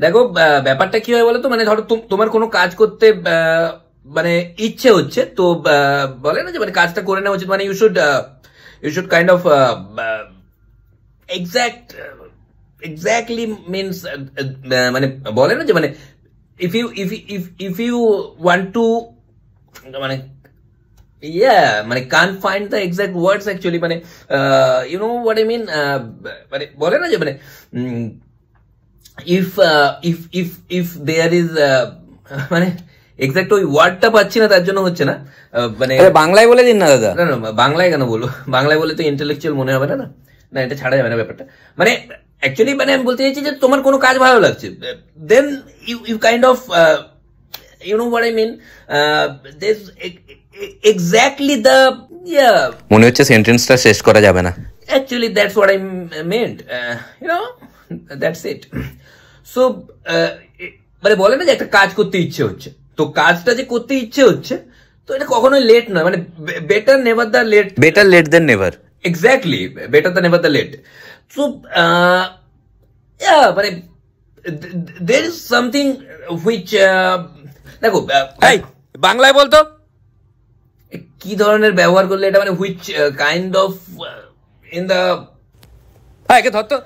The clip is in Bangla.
দেখো ব্যাপারটা কি হয় বলো তো, মানে ধরো তোমার কোনো কাজ করতে মানে ইচ্ছে হচ্ছে, তো বলে না যে মানে কাজটা করে নেওয়া উচিত, মানে you should kind of exactly means মানে বলে না যে মানে if you want to মানে মানে can't find the exact words actually, মানে you know what I mean, মানে বলে না যে মানে if there is মানে এক্সাক্ট ওই ওয়ার্ডটা পাচ্ছি না, তার জন্য হচ্ছে না, মানে বাংলায় বলে দিন না দাদা। না না, বাংলায় কেন বলবো, বাংলায় বলে তো ইন্টেলেকচুয়াল মনে হবে না, না না, এটা ছাড়া যাবে না ব্যাপারটা। মানে অ্যাকচুয়ালি মানে আমি বলতে চাইছি যে তোমার কোনো কাজ ভালো লাগছে, then you kind of you know what I mean, there's exactly the মনে হচ্ছে সেন্টেন্সটা শেষ করা যাবে না। Actually that's what I meant, you know, that's it. So মানে বলে না যে একটা কাজ করতে ইচ্ছে হচ্ছে, তো কাজটা যে করতে ইচ্ছে হচ্ছে, তো এটা কখনোই লেট নয়, মানে better late than never. Exactly, better the never the late. So মানে there is something which দেখো বাংলায় বলতো কি ধরনের ব্যবহার করলে এটা, মানে which kind of in the একে ধর তো।